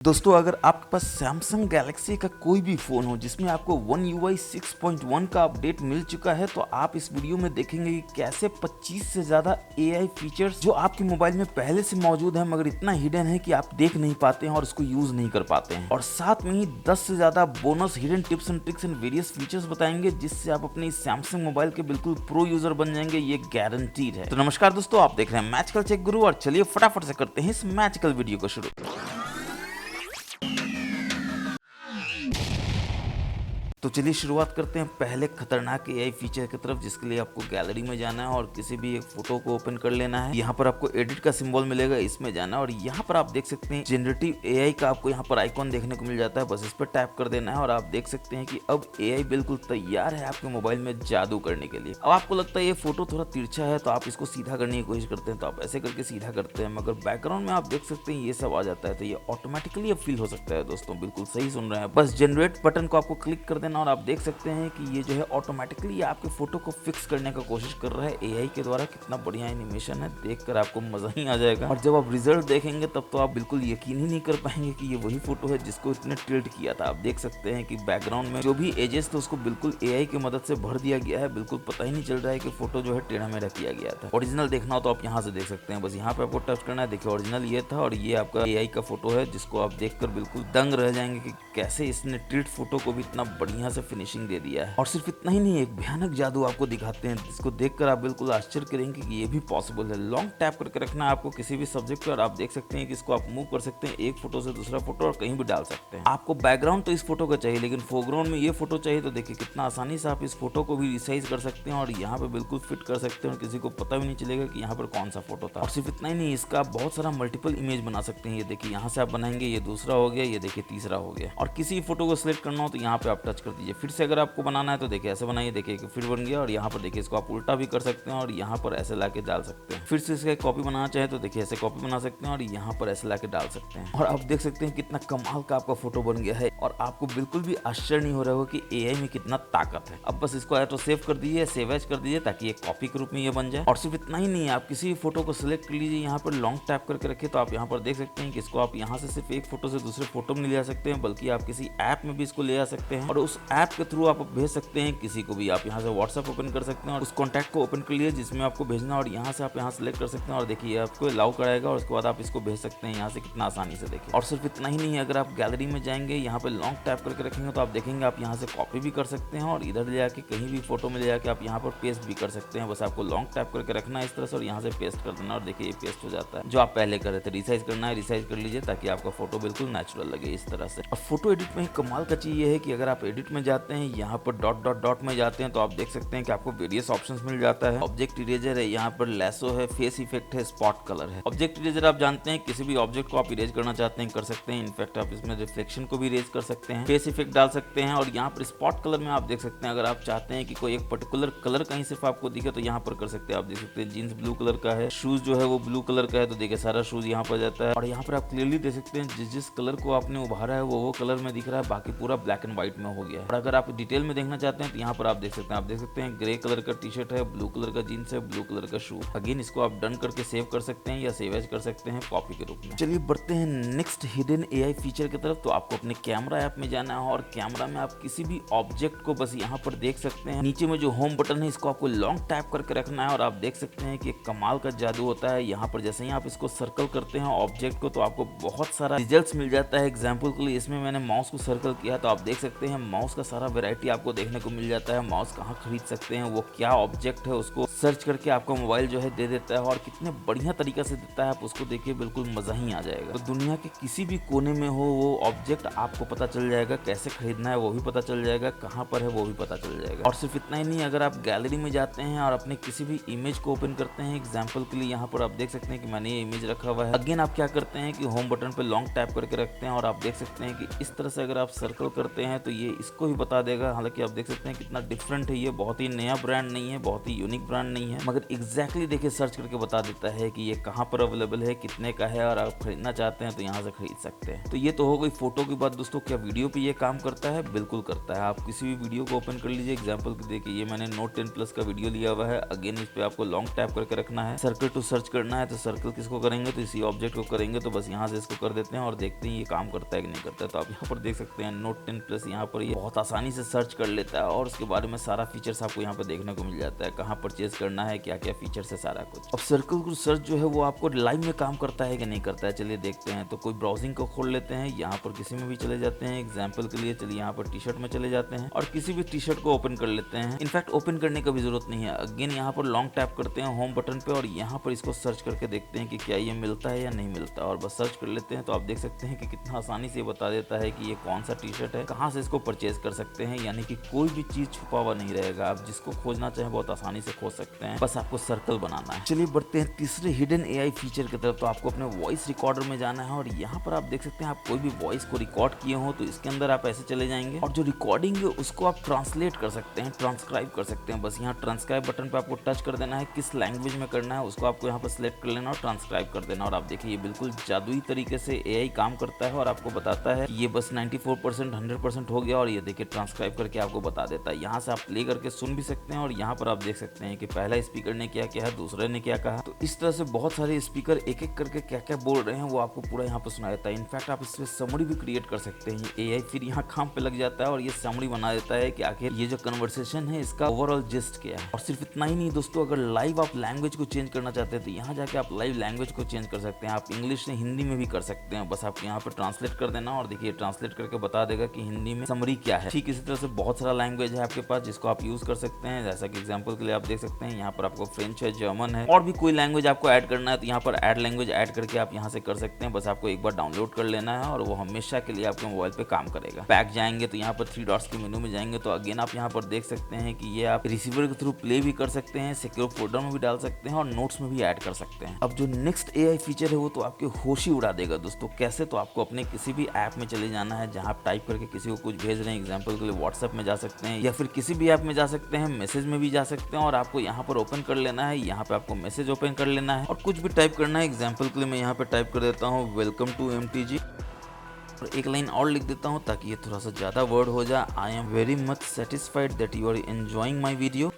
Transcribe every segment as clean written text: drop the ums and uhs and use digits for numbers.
दोस्तों अगर आपके पास सैमसंग गैलेक्सी का कोई भी फ़ोन हो जिसमें आपको वन UI 6.1 का अपडेट मिल चुका है तो आप इस वीडियो में देखेंगे कि कैसे 25 से ज़्यादा AI फीचर्स जो आपके मोबाइल में पहले से मौजूद है मगर इतना हिडन है कि आप देख नहीं पाते हैं और उसको यूज़ नहीं कर पाते हैं। और साथ में ही 10 से ज़्यादा bonus hidden tips and tricks and various features बताएंगे जिससे आप अपने सैमसंग मोबाइल के बिल्कुल प्रो यूज़र बन जाएंगे, ये गारंटीड है। तो नमस्कार दोस्तों, आप देख रहे हैं मैजिकल टेक गुरु और चलिए फटाफट से करते हैं इस मैजिकल वीडियो को शुरू। तो चलिए शुरुआत करते हैं पहले खतरनाक AI फीचर की तरफ, जिसके लिए आपको गैलरी में जाना है और किसी भी एक फोटो को ओपन कर लेना है। यहाँ पर आपको एडिट का सिंबल मिलेगा, इसमें जाना है और यहाँ पर आप देख सकते हैं जनरेटिव AI का आपको यहाँ पर आइकॉन देखने को मिल जाता है। बस इस पर टैप कर देना है और आप देख सकते हैं कि अब AI बिल्कुल तैयार है आपके मोबाइल में जादू करने के लिए। अब आपको लगता है ये फोटो थोड़ा तिरछा है तो आप इसको सीधा करने की कोशिश करते हैं, तो आप ऐसे करके सीधा करते हैं, मगर बैकग्राउंड में आप देख सकते हैं ये सब आ जाता है, तो ये ऑटोमेटिकली अब फील हो सकता है। दोस्तों बिल्कुल सही सुन रहे हैं, बस जनरेट बटन को आपको क्लिक कर देना और आप देख सकते हैं कि ये जो है ऑटोमेटिकली आपके फोटो को फिक्स करने का कोशिश कर रहा है AI के द्वारा। कितना बढ़िया एनिमेशन है, देखकर आपको मजा ही आ जाएगा। और जब आप रिजल्ट देखेंगे तब तो आप बिल्कुल यकीन ही नहीं कर पाएंगे कि ये वही फोटो है जिसको इतने टिल्ट किया था। आप देख सकते हैं कि बैकग्राउंड में जो भी एजेस थे उसको बिल्कुल AI की मदद से भर दिया गया है, बिल्कुल पता ही नहीं चल रहा है कि फोटो जो है टेढ़ा मेढ़ा किया गया था। ओरिजिनल देखना हो तो आप यहाँ से देख सकते हैं, बस यहाँ पे आपको टच करना है। देखिए ओरिजिनल ये था और ये आपका AI का फोटो है जिसको आप देखकर बिल्कुल दंग रह जाएंगे कि कैसे इसने टिल्ट फोटो को भी इतना बढ़िया से फिनिशिंग दे दिया है। और सिर्फ इतना ही नहीं, एक भयानक जादू आपको दिखाते हैं जिसको देखकर आप बिल्कुल आश्चर्य करेंगे कि ये भी पॉसिबल है। लॉन्ग टैप करके रखना है आपको किसी भी सब्जेक्ट पे और आप देख सकते हैं कि इसको आप मूव कर सकते हैं एक फोटो से दूसरा फोटो और कहीं भी डाल सकते हैं। आपको बैकग्राउंड तो इस फोटो का चाहिए लेकिन फोरग्राउंड में ये फोटो चाहिए, तो देखिए कितना आसानी से आप इस फोटो को भी रिसाइज कर सकते हैं और यहाँ पे बिल्कुल फिट कर सकते हैं और किसी को पता भी नहीं चलेगा कि यहाँ पर कौन सा फोटो था। और सिर्फ इतना ही नहीं, इसका आप बहुत सारा मल्टीपल इमेज बना सकते हैं। ये देखिए यहाँ से आप बनाएंगे, ये दूसरा हो गया, ये देखिए तीसरा हो गया। और किसी फोटो को सिलेक्ट करना हो तो यहाँ पे आप टच कर दीजिए। फिर से अगर आपको बनाना है तो देखिए ऐसे बनाइए, देखिए कि फिर बन गया। और यहाँ पर देखिए इसको आप उल्टा भी कर सकते हैं और यहाँ पर ऐसे लाके डाल सकते हैं। फिर से इसका कॉपी बनाना चाहे तो देखिए ऐसे कॉपी बना सकते हैं और यहाँ पर ऐसे लाके डाल सकते हैं। और आप देख सकते हैं कितना कमाल का आपका फोटो बन गया है और आपको बिल्कुल भी आश्चर्य नहीं हो रहा होगा कि AI में कितना ताकत है। अब बस इसको या तो सेव कर दीजिए, सेव एज कर दीजिए ताकि एक कॉपी के रूप में ये बन जाए। और सिर्फ इतना ही नहीं, आप किसी भी फोटो को सिलेक्ट कर लीजिए, यहाँ पर लॉन्ग टैप करके रखिए तो आप यहाँ पर देख सकते हैं कि इसको आप यहाँ से सिर्फ एक फोटो से दूसरे फोटो में ले जा सकते हैं, बल्कि आप किसी ऐप में भी इसको ले जा सकते हैं और उस ऐप के थ्रू आप भेज सकते हैं किसी को भी। आप यहाँ से व्हाट्सएप ओपन कर सकते हैं और उस कॉन्टैक्ट को ओपन कर लिए जिसमें आपको भेजना, और यहाँ से आप यहाँ सेलेक्ट कर सकते हैं और देखिए आपको अलाउ कराएगा और उसके बाद आप इसको भेज सकते हैं यहाँ से कितना आसानी से। देखिए और सिर्फ इतना ही नहीं, अगर आप गैलरी में जाएंगे यहाँ पे लॉन्ग टैप करके रखेंगे तो आप देखेंगे आप यहाँ से कॉपी भी कर सकते हैं और इधर ले जाके कहीं भी फोटो में ले जाके आप यहाँ पर पेस्ट भी कर सकते हैं। बस आपको लॉन्ग टैप करके रखना है इस तरह से और यहाँ से पेस्ट कर देना और देखिए ये पेस्ट हो जाता है। जो आप पहले कर रहे थे रिसाइज करना है, रिसाइज कर लीजिए ताकि आपका फोटो बिल्कुल नेचुरल लगे इस तरह से। और फोटो एडिट में कमाल का चीज ये है कि अगर आप एडिट में जाते हैं, यहाँ पर डॉट डॉट डॉट में जाते हैं तो आप देख सकते हैं कि आपको वेरियस ऑप्शंस मिल जाता है। ऑब्जेक्ट इरेजर है, यहाँ पर लैसो है, फेस इफेक्ट है, स्पॉट कलर है। ऑब्जेक्ट इरेजर आप जानते हैं किसी भी ऑब्जेक्ट को आप इरेज करना चाहते हैं कर सकते हैं। इनफैक्ट आप इसमें रिफ्लेक्शन को भी इरेज कर सकते हैं, फेस इफेक्ट डाल सकते हैं। और यहाँ पर स्पॉट कलर में आप देख सकते हैं अगर आप चाहते हैं कि कोई एक पर्टिकुलर कलर कहीं सिर्फ आपको दिखे तो यहाँ पर कर सकते हैं। आप देख सकते हैं जीन्स ब्लू कलर का है, शूज जो है वो ब्लू कलर का है तो देखिए सारा शूज यहाँ पर जाता है। और यहाँ पर आप क्लियरली देख सकते हैं जिस जिस कलर को आपने उभारा है वो कलर में दिख रहा है, बाकी पूरा ब्लैक एंड व्हाइट में हो गया है। और अगर आप डिटेल में देखना चाहते हैं तो यहाँ पर आप देख सकते हैं ग्रे कलर का टी शर्ट है, ब्लू कलर का जीन्स है, ब्लू कलर का शू। अगेन इसको आप डन करके सेव कर सकते हैं या सेव एज कर सकते हैं कॉपी के रूप में। चलिए बढ़ते हैं नेक्स्ट हिडन AI फीचर की तरफ। तो आपको अपने कैमरा ऐप में जाना है और कैमरा में आप किसी भी ऑब्जेक्ट को बस यहाँ पर देख सकते हैं। नीचे में जो होम बटन है इसको आपको लॉन्ग टैप करके रखना है और आप देख सकते हैं कि कमाल का जादू होता है। यहाँ पर जैसे ही आप इसको सर्कल करते हैं ऑब्जेक्ट को तो आपको बहुत सारा रिजल्ट्स मिल जाता है। एग्जाम्पल के लिए इसमें मैंने माउस को सर्कल किया तो आप देख सकते हैं माउस का सारा वेराइटी आपको देखने को मिल जाता है। माउस कहाँ खरीद सकते हैं, वो क्या ऑब्जेक्ट है उसको सर्च करके आपका मोबाइल जो है दे देता है और कितने बढ़िया तरीका से देता है। आप उसको देखिए बिल्कुल मजा ही आ जाएगा। तो दुनिया के किसी भी कोने में हो वो ऑब्जेक्ट आपको पता चल जाएगा, कैसे खरीदना है वो भी पता चल जाएगा, कहाँ पर है वो भी पता चल जाएगा। और सिर्फ इतना ही नहीं, अगर आप गैलरी में जाते हैं और अपने किसी भी इमेज को ओपन करते हैं, एग्जाम्पल के लिए यहाँ पर आप देख सकते हैं कि मैंने ये इमेज रखा हुआ है। अगेन आप क्या करते हैं कि होम बटन पे लॉन्ग टैप करके रखते हैं और आप देख सकते हैं कि इस तरह से अगर आप सर्कल करते हैं तो ये इस को ही बता देगा। हालांकि आप देख सकते हैं कितना डिफरेंट है ये, बहुत ही नया ब्रांड नहीं है, बहुत ही यूनिक ब्रांड नहीं है, मगर एग्जैक्टली देखिए सर्च करके बता देता है कि ये कहाँ पर अवेलेबल है, कितने का है, और आप खरीदना चाहते हैं तो यहाँ से खरीद सकते हैं। तो ये तो हो गई फोटो की बात दोस्तों। क्या वीडियो पे ये काम करता है? बिल्कुल करता है। आप किसी भी वीडियो को ओपन कर लीजिए। एग्जाम्पल देखिए ये मैंने नोट 10 प्लस का वीडियो लिया हुआ है। अगेन इस पे आपको लॉन्ग टैप करके रखना है, सर्कल टू सर्च करना है। तो सर्कल किसको करेंगे? तो इसी ऑब्जेक्ट को करेंगे। तो बस यहाँ से इसको कर देते हैं और देखते हैं ये काम करता है कि नहीं करता है। तो आप यहाँ पर देख सकते हैं नोट 10 प्लस यहाँ पर ये बहुत आसानी से सर्च कर लेता है और उसके बारे में सारा फीचर्स आपको यहाँ पर देखने को मिल जाता है, कहाँ परचेज करना है, क्या क्या फीचर्स है, सारा कुछ। अब सर्कल टू सर्च जो है वो आपको लाइव में काम करता है कि नहीं करता है, चलिए देखते हैं। तो कोई ब्राउजिंग को खोल लेते हैं, यहाँ पर किसी में भी चले जाते हैं। एग्जाम्पल के लिए चलिए यहाँ पर टी शर्ट में चले जाते हैं और किसी भी टी शर्ट को ओपन कर लेते हैं। इनफैक्ट ओपन करने का भी जरूरत नहीं है। अगेन यहाँ पर लॉन्ग टैप करते हैं होम बटन पे और यहाँ पर इसको सर्च करके देखते हैं कि क्या ये मिलता है या नहीं मिलता, और बस सर्च कर लेते हैं। तो आप देख सकते हैं कि कितना आसानी से बता देता है कि ये कौन सा टी शर्ट है, कहाँ से इसको परचेज कर सकते हैं। यानी कि कोई भी चीज छुपा हुआ नहीं रहेगा, आप जिसको खोजना चाहें बहुत आसानी से खोज सकते हैं, बस आपको सर्कल बनाना है। चलिए बढ़ते हैं तीसरे हिडन एआई फीचर की तरफ। तो आपको अपने वॉइस रिकॉर्डर में जाना है और यहाँ पर आप देख सकते हैं आप कोई भी वॉइस को रिकॉर्ड किए हो तो इसके अंदर आप ऐसे चले जाएंगे और जो रिकॉर्डिंग है उसको आप ट्रांसलेट कर सकते हैं, ट्रांसक्राइब कर सकते हैं। बस यहाँ ट्रांसक्राइब बटन पे आपको टच कर देना है, किस लैंग्वेज में करना है उसको आपको यहाँ पर सिलेक्ट कर लेना और ट्रांसक्राइब कर देना। और आप देखिए ये बिल्कुल जादुई तरीके से एआई काम करता है और आपको बताता है ये बस 94% 100% हो गया। और ये देखिए ट्रांसक्राइब करके आपको बता देता है। यहाँ से आप प्ले करके सुन भी सकते हैं और यहाँ पर आप देख सकते हैं कि पहला स्पीकर ने क्या क्या है, दूसरे ने क्या कहा। तो इस तरह से बहुत सारे स्पीकर एक एक करके क्या क्या बोल रहे हैं वो आपको पूरा यहाँ पर सुना देता है। इनफैक्ट आप इससे समरी भी क्रिएट कर सकते हैं। ये एआई फिर यहाँ काम पे लग जाता है और ये समरी बना देता है कि आखिर ये जो कन्वर्सेशन है इसका ओवरऑल जिस्ट क्या है। और सिर्फ इतना ही नहीं दोस्तों, अगर लाइव आप लैंग्वेज को चेंज करना चाहते हैं तो यहाँ जाके आप लाइव लैंग्वेज को चेंज कर सकते हैं। आप इंग्लिश से हिंदी में भी कर सकते हैं। बस आप यहाँ पर ट्रांसलेट कर देना और देखिए ट्रांसलेट करके बता देगा कि हिंदी में समरी क्या है। ठीक इसी तरह से बहुत सारा लैंग्वेज है आपके पास जिसको आप यूज कर सकते हैं। जैसा कि एग्जांपल के लिए आप देख सकते हैं यहाँ पर आपको फ्रेंच है, जर्मन है, और भी कोई लैंग्वेज आपको ऐड करना है तो यहाँ पर ऐड लैंग्वेज ऐड करके आप यहाँ से कर सकते हैं। बस आपको एक बार डाउनलोड कर लेना है और वो हमेशा के लिए आपके मोबाइल पे काम करेगा। बैक जाएंगे तो यहाँ पर 3 डॉट्स के मेनू में जाएंगे तो अगेन आप यहाँ पर देख सकते हैं कि ये आप रिसीवर के थ्रू प्ले भी कर सकते हैं, सिक्योर फोल्डर में भी डाल सकते हैं और नोट्स में भी ऐड कर सकते हैं। अब जो नेक्स्ट एआई फीचर है वो तो आपके होश ही उड़ा देगा दोस्तों। कैसे? तो आपको अपने किसी भी ऐप में चले जाना है जहाँ आप टाइप करके किसी को कुछ भेज रहे हैं। एग्जाम्पल के लिए व्हाट्सएप में जा सकते हैं या फिर किसी भी ऐप में जा सकते हैं, मैसेज में भी जा सकते हैं और आपको यहाँ पर ओपन कर लेना है। यहाँ पे आपको मैसेज ओपन कर लेना है और कुछ भी टाइप करना है। एग्जाम्पल के लिए मैं यहाँ पे टाइप कर देता हूँ वेलकम टू MTG और एक लाइन और लिख देता हूँ ताकि ये थोड़ा सा ज्यादा वर्ड हो जाए। I am very much satisfied that you are enjoying my video.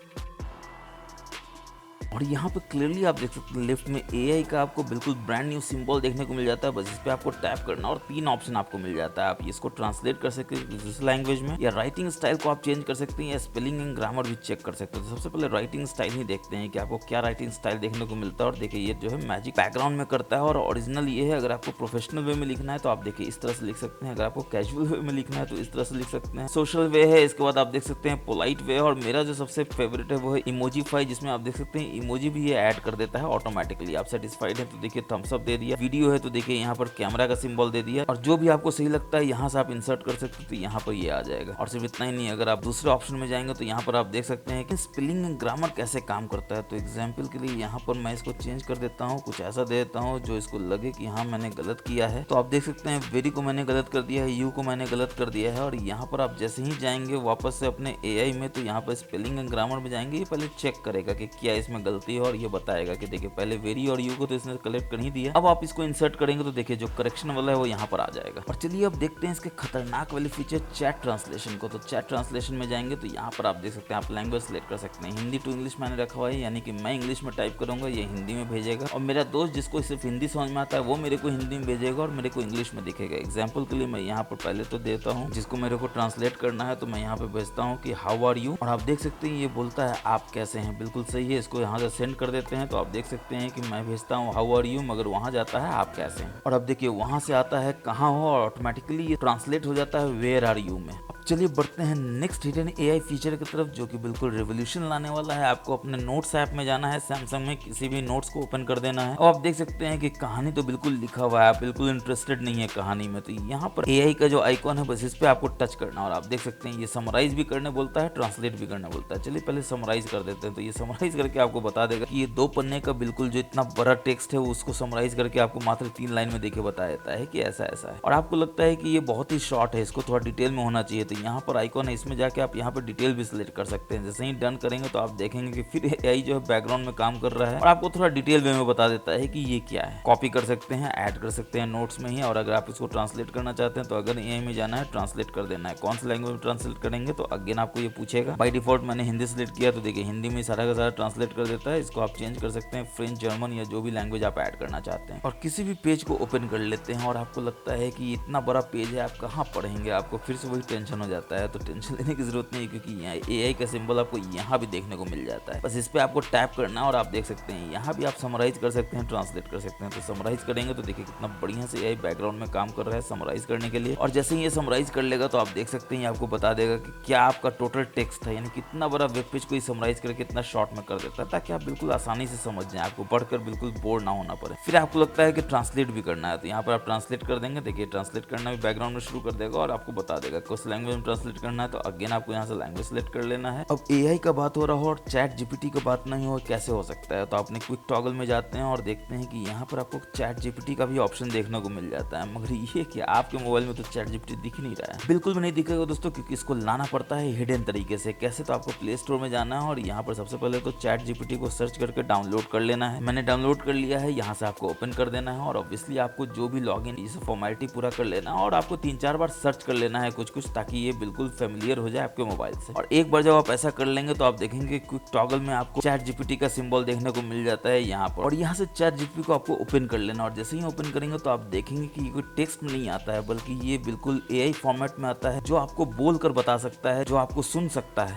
और यहाँ पे क्लियरली आप देख सकते हैं लेफ्ट में एआई का आपको बिल्कुल ब्रांड न्यू सिंबल देखने को मिल जाता है। बस इस पे आपको टैप करना और 3 ऑप्शन आपको मिल जाता है। आप इसको ट्रांसलेट कर सकते हैं इस लैंग्वेज में, या राइटिंग स्टाइल को आप चेंज कर सकते हैं, या स्पेलिंग एंड ग्रामर भी चेक कर सकते हैं। तो सबसे पहले राइटिंग स्टाइल ही देखते हैं कि आपको क्या राइटिंग स्टाइल देखने को मिलता है। और देखिए ये जो है मैजिक बैकग्राउंड में करता है और ओरिजिनल ये है। अगर आपको प्रोफेशनल वे में लिखना है तो आप देखिए इस तरह से लिख सकते हैं। अगर आपको कैजुअल वे में लिखना है तो इस तरह से लिख सकते हैं। सोशल वे है, इसके बाद आप देख सकते हैं पोलाइट वे, और मेरा जो सबसे फेवरेट है वो है इमोजीफाई, जिसमें आप देख सकते हैं इमोजी भी ये ऐड कर देता है ऑटोमेटिकली। आप सेटिस्फाइड है तो देखिए थम्स अप दे दिया, वीडियो है तो देखिए यहाँ पर कैमरा का सिंबल दे दिया, और जो भी आपको सही लगता है यहाँ से आप इंसर्ट कर सकते हो तो यहाँ पर ये आ जाएगा। और सिर्फ इतना ही नहीं, अगर आप दूसरे ऑप्शन में जाएंगे तो यहाँ पर आप देख सकते हैं कि स्पेलिंग एंड ग्रामर कैसे काम करता है। तो एग्जाम्पल के लिए यहाँ पर मैं इसको चेंज कर देता हूँ, कुछ ऐसा दे देता हूँ जो इसको लगे कि हाँ मैंने गलत किया है। तो आप देख सकते हैं वेरी को मैंने गलत कर दिया है, यू को मैंने गलत कर दिया है। और यहाँ पर आप जैसे ही जाएंगे वापस से अपने एआई में तो यहाँ पर स्पेलिंग एंड ग्रामर में जाएंगे, ये पहले चेक करेगा कि क्या इसमें गलती है और ये बताएगा कि देखिए पहले वेरी और यू को तो इसने कलेक्ट कर ही दिया। अब आप इसको इंसर्ट करेंगे तो देखिए जो करेक्शन वाला है वो यहाँ पर आ जाएगा। और चलिए अब देखते हैं इसके खतरनाक वाले फीचर चैट ट्रांसलेशन को। तो चैट ट्रांसलेशन में जाएंगे तो यहाँ पर आप देख सकते हैं आप लैंग्वेज सेलेक्ट कर सकते हैं। हिंदी टू इंग्लिश मैंने रखा हुआ है, यानी कि मैं इंग्लिश में टाइप करूंगा ये हिंदी में भेजेगा, और मेरा दोस्त जिसको सिर्फ हिंदी समझ में आता है वो मेरे को हिंदी में भेजेगा और मेरे को इंग्लिश में दिखेगा। एग्जाम्पल के लिए मैं यहाँ पर पहले तो देता हूँ जिसको मेरे को ट्रांसलेट करना है, तो मैं यहाँ पे भेजता हूँ कि हाउ आर यू, और आप देख सकते हैं ये बोलता है आप कैसे हैं। बिल्कुल सही है, इसको यहाँ से सेंड कर देते हैं। तो आप देख सकते हैं कि मैं भेजता हूँ हाउ आर यू, मगर वहां जाता है आप कैसे हैं। और अब देखिए वहां से आता है कहाँ हो, और ऑटोमेटिकली ये ट्रांसलेट हो जाता है वेयर आर यू में। चलिए बढ़ते हैं नेक्स्ट हिडन एआई फीचर की तरफ जो कि बिल्कुल रिवोल्यूशन लाने वाला है। आपको अपने नोट्स ऐप में जाना है, सैमसंग में किसी भी नोट्स को ओपन कर देना है, और आप देख सकते हैं कि कहानी तो बिल्कुल लिखा हुआ है, आप बिल्कुल इंटरेस्टेड नहीं है कहानी में, तो यहाँ पर एआई का जो आइकॉन है बस इस पे आपको टच करना, और आप देख सकते हैं ये समराइज भी करने बोलता है, ट्रांसलेट भी करने बोलता है। चलिए पहले समराइज कर देते हैं। तो ये समराइज करके आपको बता देगा कि ये 2 पन्ने का बिल्कुल जो इतना बड़ा टेक्स्ट है उसको समराइज करके आपको मात्र 3 लाइन में देके बता देता है कि ऐसा ऐसा है। और आपको लगता है कि ये बहुत ही शॉर्ट है, इसको थोड़ा डिटेल में होना चाहिए, तो यहाँ पर आइकॉन है, इसमें जाके आप यहाँ पर डिटेल भी सिलेक्ट कर सकते हैं। जैसे ही डन करेंगे तो आप देखेंगे कि फिर एआई जो है बैकग्राउंड में काम कर रहा है और आपको थोड़ा डिटेल वे में बता देता है कि ये क्या है। कॉपी कर सकते हैं, ऐड कर सकते हैं नोट्स में ही, और अगर आप इसको ट्रांसलेट करना चाहते हैं तो अगर एआई में जाना है, ट्रांसलेट कर देना है। कौन सी लैंग्वेज में ट्रांसलेट करेंगे तो अगेन आपको ये पूछेगा। बाय डिफॉल्ट मैंने हिंदी सिलेक्ट किया तो देखिए हिंदी में सारा का सारा ट्रांसलेट कर देता है। इसको आप चेंज कर सकते हैं, फ्रेंच, जर्मन या जो भी लैंग्वेज आप ऐड करना चाहते हैं। और किसी भी पेज को ओपन कर लेते हैं और आपको लगता है कि इतना बड़ा पेज है, आप कहाँ पढ़ेंगे, आपको फिर से वही टेंशन हो जाता है। तो टेंशन लेने की जरूरत नहीं है, क्योंकि यहाँ एआई का सिंबल आपको यहाँ भी देखने को मिल जाता है। बस इस पे आपको टैप करना है और आप देख सकते हैं यहाँ भी आप समराइज कर सकते हैं, ट्रांसलेट कर सकते हैं। तो समराइज करेंगे तो देखिए कितना बढ़िया से एआई बैकग्राउंड में काम कर रहा है समराइज करने के लिए। और जैसे ही ये समराइज कर लेगा तो आप देख सकते हैं आपको बता देगा कि क्या आपका टोटल टेक्स्ट था, यानी कितना बड़ा वेब पेज को समराइज करके इतना शॉर्ट में कर देता है, ताकि आप बिल्कुल आसानी से समझ जाए, आपको पढ़कर बिल्कुल बोर ना होना पड़े। फिर आपको लगता है कि ट्रांसलेट भी करना है तो यहाँ पर आप ट्रांसलेट कर देंगे। देखिए ट्रांसलेट करना भी बैकग्राउंड में शुरू कर देगा और आपको बता देगा किस लैंग्वेज में ट्रांसलेट करना है। तो अगेन आपको यहाँ से लैंग्वेज सेलेक्ट कर लेना है। अब एआई का बात हो रहा हो और चैट जीपीटी का बात नहीं हो, कैसे हो सकता है? तो आपने क्विक टॉगल में जाते हैं और देखते हैं कि यहाँ पर आपको चैट जीपीटी का भी ऑप्शन देखने को मिल जाता है। मगर ये क्या, आपके मोबाइल में तो चैट जीपीटी दिख नहीं रहा है, बिल्कुल भी नहीं दिखेगा दोस्तों, क्योंकि इसको लाना पड़ता है हिडन तरीके से। कैसे? तो आपको प्ले स्टोर में जाना है और यहाँ पर सबसे पहले तो चैट जीपीटी को सर्च करके डाउनलोड कर लेना है। मैंने डाउनलोड कर लिया है, यहाँ से आपको ओपन कर देना है और ऑब्वियसली आपको जो भी लॉगिन इस फॉर्मेलिटी पूरा कर लेना है और आपको 3-4 बार सर्च कर लेना है कुछ ताकि ये बिल्कुल फेमिलियर हो जाए आपके मोबाइल से। और एक बार जब आप ऐसा कर लेंगे तो आप देखेंगे क्विक टॉगल में आपको चैट जीपीटी का सिंबल देखने को मिल जाता है यहाँ पर, और यहाँ से चैट जीपीटी को आपको ओपन कर लेना। और जैसे ही ओपन करेंगे तो आप देखेंगे कि कोई टेक्स्ट में नहीं आता है, बल्कि ये बिल्कुल एआई फॉर्मेट में आता है, जो आपको बोल कर बता सकता है, जो आपको सुन सकता है।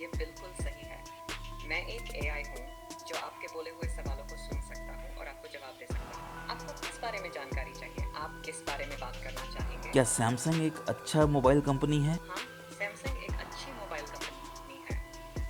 ये बिल्कुल सही है। मैं एक एआई हूँ जो आपके बोले हुए सवालों को सुन सकता हूँ और आपको जवाब दे सकता हूँ। आपको किस बारे में जानकारी चाहिए? आप किस बारे में बात करना चाहेंगे? क्या सैमसंग एक अच्छा मोबाइल कंपनी है? हाँ, सैमसंग एक अच्छी मोबाइल कंपनी है।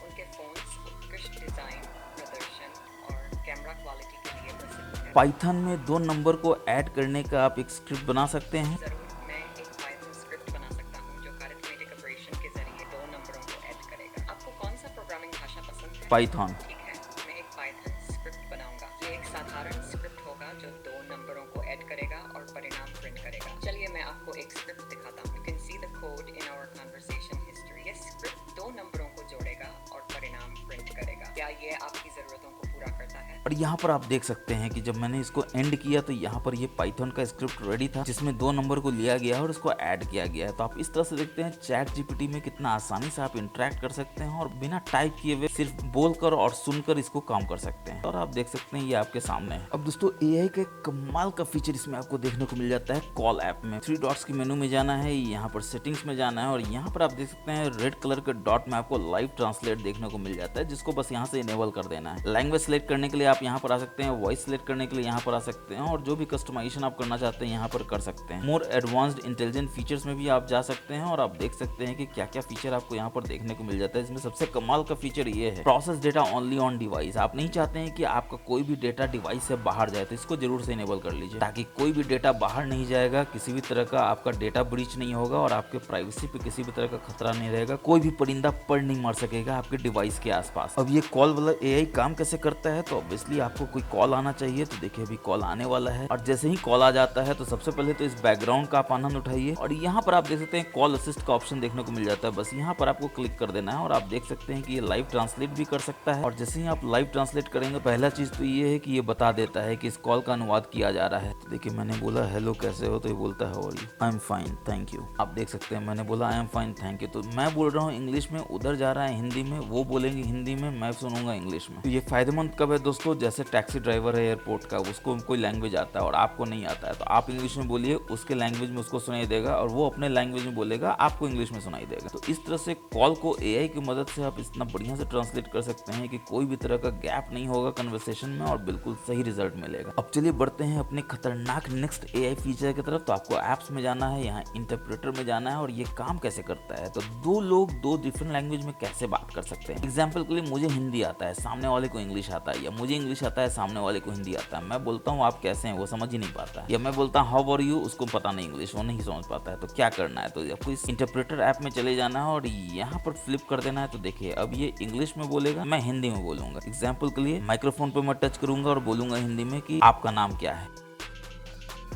उनके फोन्स उत्कृष्ट डिजाइन, प्रदर्शन और कैमरा क्वालिटी के लिए प्रसिद्ध है। पाइथन में 2 नंबर को ऐड करने का आप एक स्क्रिप्ट बना सकते हैं। जरूर, मैं एक पाइथन स्क्रिप्ट बना सकता हूँ जो अरिथमेटिक ऑपरेशन के जरिए 2 नंबरों को ऐड करेगा। आपको कौन सा प्रोग्रामिंग भाषा पसंद है? पाइथन। ठीक है, मैं एक पाइथन स्क्रिप्ट बनाऊंगा। ये एक साधारण स्क्रिप्ट होगा जो 2 नंबरों को ऐड करेगा और परिणाम प्रिंट करेगा। चलिए मैं आपको एक स्क्रिप्ट दिखाता हूँ। You can see the code in our conversation history. ये स्क्रिप्ट 2 नंबरों को जोड़ेगा और परिणाम प्रिंट करेगा। क्या ये आपकी जरूरतों को पूरा करता है? और यहाँ पर आप देख सकते हैं कि जब मैंने इसको एंड किया तो यहाँ पर ये पाइथन का स्क्रिप्ट रेडी था, जिसमें 2 नंबर को लिया गया और उसको ऐड किया गया है। तो आप इस तरह से देखते हैं चैट जीपीटी में कितना आसानी से आप इंटरेक्ट कर सकते हैं और बिना टाइप किए हुए सिर्फ बोलकर और सुनकर इसको काम कर सकते हैं। और आप देख सकते हैं ये आपके सामने है। अब दोस्तों एआई का एक कमाल का फीचर इसमें आपको देखने को मिल जाता है कॉल ऐप में। 3 डॉट्स की मेनू में जाना है, यहाँ पर सेटिंग्स में जाना है और यहाँ पर आप देख सकते हैं रेड कलर के डॉट में आपको लाइव ट्रांसलेट देखने को मिल जाता है, जिसको बस यहाँ से इनेबल कर देना है। लैंग्वेज सेलेक्ट करने के लिए आप यहाँ पर आ सकते हैं, वॉइस सेलेक्ट करने के लिए यहाँ पर आ सकते हैं और जो भी कस्टमाइजेशन आप करना चाहते हैं यहाँ पर कर सकते हैं। मोर एडवांस्ड इंटेलिजेंट फीचर्स में भी आप जा सकते हैं और आप देख सकते हैं कि क्या क्या फीचर आपको यहाँ पर देखने को मिल जाता है। इसमें सबसे कमाल का फीचर ये है, process data only on device. आप नहीं चाहते हैं कि आपका कोई भी डेटा डिवाइस से बाहर जाए, तो इसको जरूर से इनेबल कर लीजिए, ताकि कोई भी डेटा बाहर नहीं जाएगा, किसी भी तरह का आपका डेटा ब्रीच नहीं होगा और आपके प्राइवेसी पे किसी भी तरह का खतरा नहीं रहेगा। कोई भी परिंदा पढ़ नहीं मार सकेगा आपके डिवाइस के आसपास। अब ये कॉल वाला एआई काम कैसे करता है? तो ऑब्वियसली आपको कोई कॉल आना चाहिए। तो देखिए अभी कॉल आने वाला है और जैसे ही कॉल आ जाता है तो सबसे पहले तो इस बैकग्राउंड का आप आनंद उठाइए और यहाँ पर आप देख सकते हैं कॉल असिस्ट का ऑप्शन देखने को मिल जाता है। बस यहाँ पर आपको क्लिक कर देना है और आप देख सकते हैं कि ये लाइव ट्रांसलेट भी कर सकता है। और जैसे ही आप लाइव ट्रांसलेट करेंगे, पहला चीज तो ये है कि ये बता देता है कि इस कॉल का अनुवाद किया जा रहा है। तो देखिए मैंने बोला हेलो कैसे हो, तो ये बोलता है how are you, I am fine thank you. आप देख सकते हैं मैंने बोला I am fine thank you, तो मैं बोल रहा हूँ इंग्लिश में, उधर जा रहा है हिंदी में, वो बोलेंगे हिंदी में, मैं सुनूंगा इंग्लिश में। तो ये फायदेमंद कब है दोस्तों? जैसे टैक्सी ड्राइवर है एयरपोर्ट का, उसको कोई लैंग्वेज आता है और आपको नहीं आता है, तो आप इंग्लिश में बोलिए, उसके लैंग्वेज में उसको सुनाई देगा और वो अपने लैंग्वेज में बोलेगा, आपको इंग्लिश में सुनाई देगा। तो इस तरह से कॉल को एआई की मदद से आप इतना बढ़िया से ट्रांसलेट कर सकते हैं कि कोई भी तरह का गैप नहीं होगा कन्वर्सेशन में और बिल्कुल सही रिजल्ट मिलेगा। अब चलिए बढ़ते हैं अपने खतरनाक नेक्स्ट एआई फीचर की तरफ। तो आपको ऐप्स में जाना है, यहाँ इंटरप्रेटर में जाना है और ये काम कैसे करता है। तो 2 लोग 2 डिफरेंट लैंग्वेज में कैसे बात कर सकते हैं। एग्जाम्पल के लिए मुझे हिंदी आता है, सामने वाले को इंग्लिश आता है, या मुझे इंग्लिश आता है, सामने वाले को हिंदी आता है। मैं बोलता हूँ आप कैसे हैं, वो समझ ही नहीं पाता है, या मैं बोलता हूँ हाउ आर यू, उसको पता नहीं इंग्लिश, वो नहीं समझ पाता है। तो क्या करना है? तो आपको इस इंटरप्रेटर ऐप में चले जाना है और यहाँ पर फ्लिप कर देना है। तो देखिए अब ये इंग्लिश में बोलेगा, मैं हिंदी में बोलूंगा। एग्जाम्पल के लिए माइक्रोफोन पर मैं टच करूंगा और बोलूंगा हिंदी में कि आपका नाम क्या है,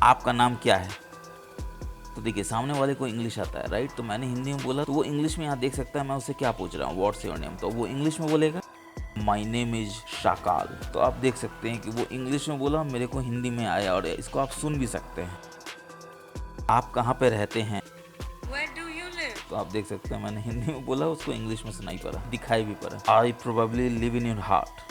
आपका नाम क्या है। तो देखिए सामने वाले को इंग्लिश आता है राइट, तो मैंने हिंदी में बोला तो वो इंग्लिश में यहाँ देख सकता है मैं उससे क्या पूछ रहा हूँ, व्हाट्स योर नेम, तो वो इंग्लिश में बोलेगा माई नेम इज शाकाल। तो आप देख सकते हैं कि वो इंग्लिश में बोला, मेरे को हिंदी में आया, और इसको आप सुन भी सकते हैं। आप कहाँ पे रहते हैं, Where do you live? तो आप देख सकते हैं मैंने हिंदी में बोला, उसको इंग्लिश में सुनाई पड़ा, दिखाई भी पड़ा। I probably live in your heart.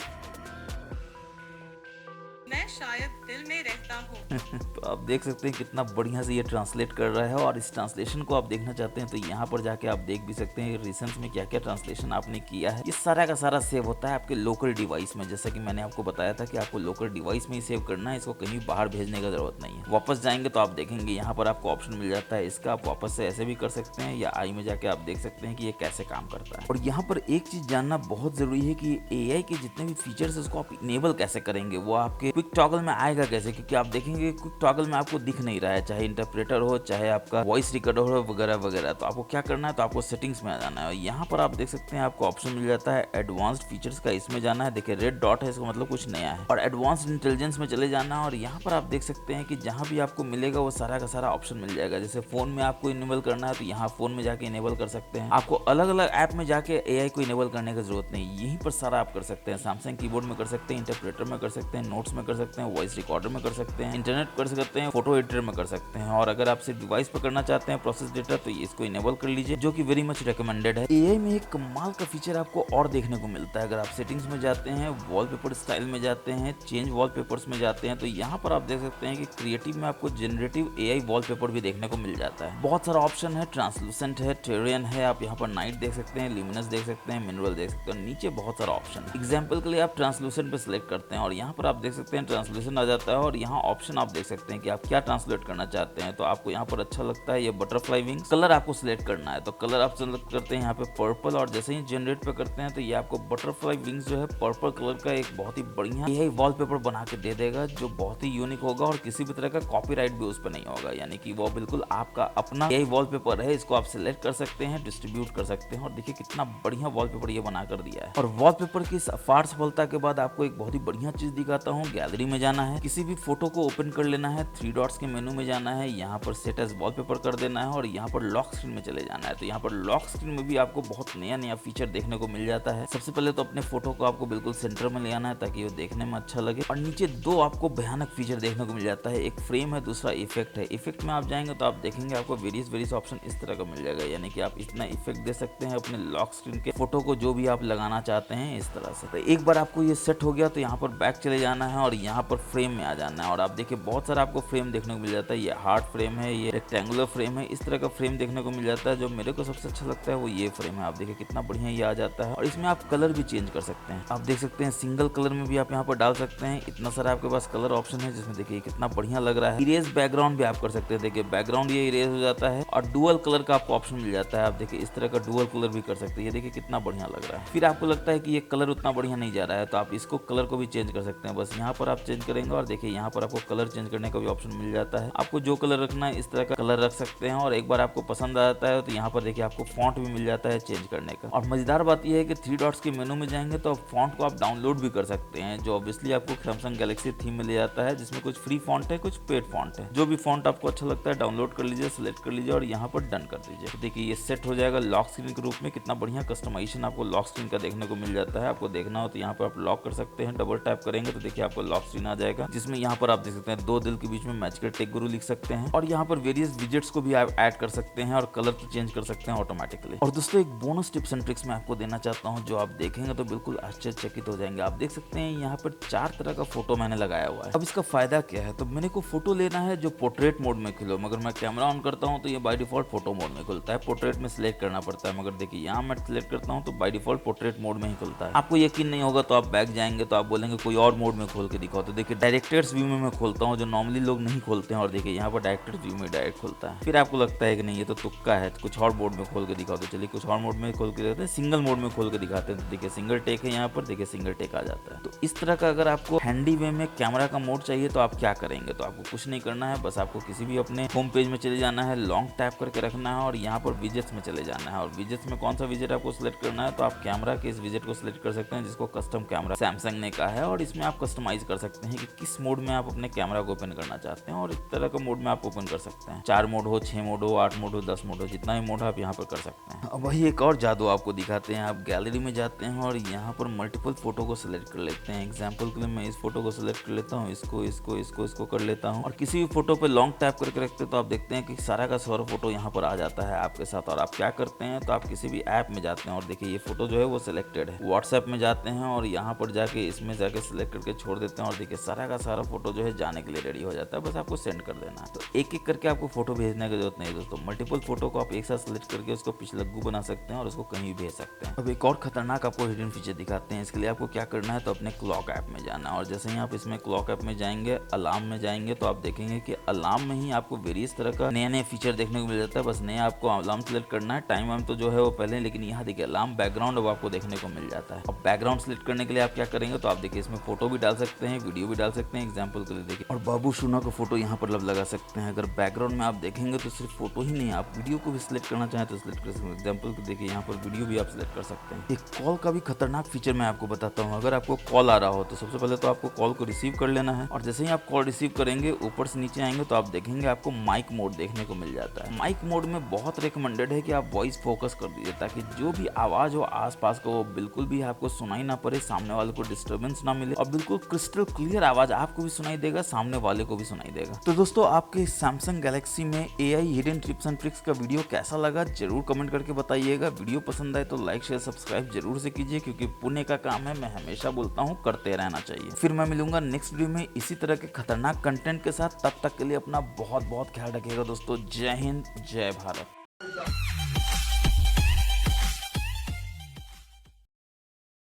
मैं शायद दिल में रहता हूँ। तो आप देख सकते हैं कितना बढ़िया से ये ट्रांसलेट कर रहा है, और इस ट्रांसलेशन को आप देखना चाहते हैं तो यहाँ पर जाके आप देख भी सकते हैं रिसेंट में क्या क्या ट्रांसलेशन आपने किया है। ये सारा का सारा सेव होता है आपके लोकल डिवाइस में, जैसा कि मैंने आपको बताया था कि आपको लोकल डिवाइस में ही सेव करना है, इसको कहीं बाहर भेजने की जरूरत नहीं है। वापस जाएंगे तो आप देखेंगे यहाँ पर आपको ऑप्शन मिल जाता है इसका, आप वापस से ऐसे भी कर सकते हैं, या आई में जाके आप देख सकते हैं कि ये कैसे काम करता है। और यहाँ पर एक चीज जानना बहुत जरूरी है कि AI के जितने भी फीचर्स है उसको आप इनेबल कैसे करेंगे, वो आपके क्विक टॉगल में आएगा कैसे, क्योंकि आप देखेंगे क्विक टॉगल में आपको दिख नहीं रहा है, चाहे इंटरप्रेटर हो चाहे आपका वॉइस रिकॉर्डर हो वगैरह वगैरह। तो आपको क्या करना है, तो आपको सेटिंग्स में आ जाना है, यहाँ पर आप देख सकते हैं आपको ऑप्शन मिल जाता है एडवांस्ड फीचर्स का, इसमें जाना है। देखिए रेड डॉट है, इसका मतलब कुछ नया है, और एडवांस्ड इंटेलिजेंस में चले जाना है। और यहाँ पर आप देख सकते हैं कि जहाँ भी आपको मिलेगा वो सारा का सारा ऑप्शन मिल जाएगा। जैसे फोन में आपको इनेबल करना है तो यहाँ फोन में जाके इनेबल कर सकते हैं, आपको अलग अलग ऐप में जाके AI को इनेबल करने की जरूरत नहीं, यहीं पर सारा आप कर सकते हैं। सैमसंग कीबोर्ड में कर सकते हैं, इंटरप्रेटर में कर सकते हैं, नोट्स में कर सकते हैं, वॉइस रिकॉर्डर में कर सकते हैं, इंटरनेट कर सकते हैं, फोटो एडिटर में कर सकते हैं। और अगर आप सिर्फ डिवाइस पर करना चाहते हैं प्रोसेस डेटा तो ये इसको इनेबल कर लीजिए, जो कि वेरी मच रिकमेंडेड है। AI में एक कमाल का फीचर आपको और देखने को मिलता है। अगर आप सेटिंग्स में जाते हैं, वॉलपेपर स्टाइल में जाते हैं, चेंज वॉलपेपर्स में जाते हैं, तो यहाँ पर आप देख सकते हैं कि क्रिएटिव में आपको जनरेटिव AI वॉलपेपर भी देखने को मिल जाता है। बहुत सारा ऑप्शन है, ट्रांसलूसेंट है, टेरियन है, आप यहाँ पर नाइट देख सकते हैं, ल्यूमिनस देख सकते हैं, मिनरल देख सकते हैं, नीचे बहुत सारा ऑप्शन है। एग्जाम्पल के लिए आप ट्रांसलूसेंट पे सिलेक्ट करते हैं और यहाँ पर आप देख सकते हैं ट्रांसलेशन आ जाता है, और यहाँ ऑप्शन आप देख सकते हैं कि आप क्या ट्रांसलेट करना चाहते हैं। तो आपको यहाँ पर अच्छा लगता है ये बटरफ्लाई विंग्स, कलर आपको सिलेक्ट करना है तो कलर आप सिलेक्ट करते हैं यहाँ पे पर्पल, और जैसे ही जनरेट पे करते हैं तो ये आपको बटरफ्लाई विंग्स जो है पर्पल कलर का एक बहुत ही बढ़िया AI वॉलपेपर बना के दे देगा, जो बहुत ही यूनिक होगा, और किसी भी तरह का कॉपीराइट भी उस पर नहीं होगा, यानी कि वो बिल्कुल आपका अपना AI वॉलपेपर है। इसको आप सिलेक्ट कर सकते हैं, डिस्ट्रीब्यूट कर सकते हैं, और देखिए कितना बढ़िया वॉलपेपर ये बना कर दिया है। और वॉलपेपर की अपार सफलता के बाद आपको एक बहुत ही बढ़िया चीज दिखाता हूँ। गैलरी में जाना है, किसी भी फोटो को ओपन कर लेना है, 3 डॉट्स के मेनू में जाना है, यहाँ पर सेट एज वॉलपेपर कर देना है, और यहाँ पर लॉक स्क्रीन में चले जाना है। तो यहाँ पर लॉक स्क्रीन में भी आपको बहुत नया नया फीचर देखने को मिल जाता है। सबसे पहले तो अपने फोटो को आपको बिल्कुल सेंटर में ले आना है ताकि वो देखने में अच्छा लगे, और नीचे दो आपको भयानक फीचर देखने को मिल जाता है, एक फ्रेम है, दूसरा इफेक्ट है। इफेक्ट में आप जाएंगे तो आप देखेंगे आपको वेरियस ऑप्शन इस तरह का मिल जाएगा, यानी कि आप इतना इफेक्ट दे सकते हैं अपने लॉक स्क्रीन के फोटो को जो भी आप लगाना चाहते हैं इस तरह से। तो एक बार आपको ये सेट हो गया तो यहाँ पर बैक चले जाना है और यहाँ पर फ्रेम में आ जाना है, और आप देखिए बहुत सारा आपको फ्रेम देखने को मिल जाता है। ये हार्ट फ्रेम है, ये रेक्टेंगुलर फ्रेम है, इस तरह का फ्रेम देखने को मिल जाता है। जो मेरे को सबसे अच्छा लगता है वो ये फ्रेम है, आप देखिए कितना बढ़िया ये आ जाता है, और इसमें आप कलर भी चेंज कर सकते हैं। आप देख सकते हैं सिंगल कलर में भी आप यहाँ पर डाल सकते हैं, इतना सारा आपके पास कलर ऑप्शन है, जिसमें देखिए कितना बढ़िया लग रहा है। इरेज बैकग्राउंड भी आप कर सकते हैं, देखिए बैकग्राउंड ये इरेज हो जाता है, और डुअल कलर का आपको ऑप्शन मिल जाता है। आप देखिए इस तरह का डुअल कलर भी कर सकते हैं, ये देखिए कितना बढ़िया लग रहा है। फिर आपको लगता है कि ये कलर उतना बढ़िया नहीं जा रहा है तो आप इसको कलर को भी चेंज कर सकते हैं, बस यहाँ पर आप चेंज करेंगे, और देखिए यहाँ पर आपको कलर चेंज करने का भी ऑप्शन मिल जाता है। आपको जो कलर रखना है इस तरह का कलर रख सकते हैं, और एक बार आपको पसंद आ जाता है तो यहाँ पर देखिए आपको फॉन्ट भी मिल जाता है चेंज करने का। और मजेदार बात यह है कि 3 डॉट्स के मेनू में जाएंगे तो फॉन्ट को आप डाउनलोड भी कर सकते हैं, जो ऑब्वियसली आपको सैमसंग गैलेक्सी थीम में ले जाता है, जिसमें कुछ फ्री फॉन्ट है, कुछ पेड फॉन्ट है। जो भी फॉन्ट आपको अच्छा लगता है डाउनलोड कर लीजिए, सिलेक्ट कर लीजिए, और यहाँ पर डन कर दीजिए। तो देखिए ये सेट हो जाएगा लॉक स्क्रीन के रूप में। कितना बढ़िया कस्टमाइजेशन आपको लॉक स्क्रीन का देखने को मिल जाता है। आपको देखना हो तो यहाँ पर आप लॉक कर सकते हैं, डबल टैप करेंगे तो देखिए आपको लॉक स्क्रीन आ जाएगा, जिसमें यहाँ पर आप देख सकते हैं 2 दिल के बीच में मैच कर टेक गुरु लिख सकते हैं, और यहाँ पर वेरियस विजेट्स को भी आप ऐड कर सकते हैं, और कलर को चेंज कर सकते हैं ऑटोमेटिकली। और दोस्तों एक बोनस टिप्स एंड ट्रिक्स मैं आपको देना चाहता हूँ, जो आप देखेंगे तो बिल्कुल आश्चर्यचकित हो जाएंगे। आप देख सकते हैं यहाँ पर 4 तरह का फोटो मैंने लगाया हुआ है। अब इसका फायदा क्या है, तो मेरे को फोटो लेना है जो पोर्ट्रेट मोड में खुले, मगर मैं कैमरा ऑन करता हूँ तो ये बाय डिफॉल्ट फोटो मोड में खुलता है, पोर्ट्रेट में सिलेक्ट करना पड़ता है। मगर देखिए यहाँ मैं सिलेक्ट करता हूँ तो बाय डिफॉल्ट पोर्ट्रेट मोड में ही खुलता है। आपको यकीन नहीं होगा तो आप बैक जाएंगे तो आप बोलेंगे कोई और मोड में खोल के दिखाओ, तो देखिए डायरेक्टर्स व्यू में मैं खोलता हूँ, जो नॉर्मली लोग नहीं खोलते हैं, और देखिए यहाँ पर डायरेक्टर्स व्यू में डायरेक्ट खुलता है। फिर आपको लगता है कि नहीं ये तो तुक्का है, कुछ और मोड में खोल के दिखाओ, तो चलिए कुछ और मोड में खोल के दिखाते हैं, सिंगल मोड में खोल के दिखाते हैं। तो देखिए सिंगल टेक है, यहाँ पर देखिए सिंगल टेक आ जाता है। तो इस तरह का अगर आपको हैंडी वे में कैमरा का मोड चाहिए तो आप क्या करेंगे, तो आपको कुछ नहीं करना है, बस आपको किसी भी अपने होम पेज में चले जाना है, लॉन्ग टैप करके रखना है, और यहाँ पर विजेट्स में चले जाना है। और विजेट्स में कौन सा विजेट आपको सिलेक्ट करना है, तो आप कैमरा के इस विजेट को सिलेक्ट कर सकते हैं, जिसको कस्टम कैमरा सैमसंग ने कहा है, और इसमें आप कस्टमाइज कर सकते हैं कि किस मोड में आप अपने कैमरा कैमरा को ओपन करना चाहते हैं और इस तरह का मोड में आप ओपन कर सकते हैं। 4 मोड हो, 6 मोड हो, 8 मोड हो, 10 मोड हो, जितना ही मोड आप यहाँ पर कर सकते हैं। अब वही एक और जादू आपको दिखाते हैं। आप गैलरी में जाते हैं और यहाँ पर मल्टीपल फोटो को सिलेक्ट कर लेते हैं। एग्जाम्पल के लिए मैं इस फोटो को सिलेक्ट कर लेता हूँ, इसको कर लेता हूँ और किसी भी फोटो पे लॉन्ग टैप करके रखते हैं तो आप देखते हैं कि सारा का सारा फोटो यहाँ पर आ जाता है आपके साथ। और आप क्या करते हैं तो आप किसी भी ऐप में जाते हैं और देखिए ये फोटो जो है वो सिलेक्टेड है। व्हाट्सएप में जाते हैं और यहाँ पर जाके इसमें जाके सिलेक्ट करके छोड़ देते हैं और देखिए सारा का सारा फोटो जो है जाने के लिए रेडी हो जाता है। बस आपको सेंड कर देना है। तो एक एक करके आपको फोटो भेजने की जरूरत नहीं दोस्तों। मल्टीपल फोटो को आप एक साथ सिलेक्ट करके उसको पिछलग्गू बना सकते हैं और उसको कहीं भी भेज सकते हैं। अब एक और खतरनाक आपको हिडन फीचर दिखाते हैं। इसके लिए आपको क्या करना है तो अपने क्लॉक ऐप में जाना है और जैसे ही आप इसमें क्लॉक ऐप में जाएंगे, अलार्म में जाएंगे तो आप देखेंगे कि अलार्म में ही आपको वेरियस तरह का नए फीचर देखने को मिल जाता है। बस नया आपको अलार्म सेलेक्ट करना है। टाइम वाइम तो जो है वो पहले, लेकिन यहाँ देखिए अलार्म बैकग्राउंड अब आपको देखने को मिल जाता है। अब बैकग्राउंड सेलेक्ट करने के लिए आप क्या करेंगे तो आप देखिए इसमें फोटो भी डाल सकते हैं, वीडियो भी डाल सकते हैं। एग्जाम्पल के लिए देखिए और बाबू सोना का फोटो यहाँ पर लगा सकते हैं। अगर बैकग्राउंड में आप देखेंगे तो सिर्फ फोटो ही नहीं, आप वीडियो को भी सिलेक्ट करना चाहें तो सिलेक्ट कर सकते हैं। एग्जाम्पल के देखिए यहाँ पर वीडियो भी आप सिलेक्ट कर सकते हैं। एक कॉल का भी खतरनाक फीचर मैं आपको बताता हूँ। अगर आपको कॉल आ रहा हो तो सबसे पहले तो आपको कॉल को रिसीव कर लेना है और जैसे ही आप कॉल रिसीव करेंगे ऊपर से नीचे आएंगे तो आप देखेंगे आपको माइक मोड देखने को मिल जाता है। माइक मोड में बहुत रिकमेंडेड है कि आप वॉइस फोकस कर दीजिए ताकि जो भी आवाज हो आसपास का वो बिल्कुल भी आपको सुनाई ना पड़े, सामने वाले को डिस्टर्बेंस ना मिले और बिल्कुल क्रिस्टल क्लियर आवाज आपको भी सुनाई देगा, सामने वाले को भी सुनाई देगा। तो दोस्तों आपके सैमसंग गैलेक्सी में AI hidden tips and tricks का वीडियो कैसा लगा जरूर कमेंट करके बताइएगा। वीडियो पसंद आए तो लाइक शेयर सब्सक्राइब जरूर से कीजिए क्योंकि पुण्य का काम है, मैं हमेशा बोलता हूँ करते रहना चाहिए। फिर मैं मिलूंगा नेक्स्ट वीडियो में इसी तरह के खतरनाक कंटेंट के साथ। तब तक के लिए अपना बहुत बहुत ख्याल रखिएगा दोस्तों। जय हिंद, जय भारत।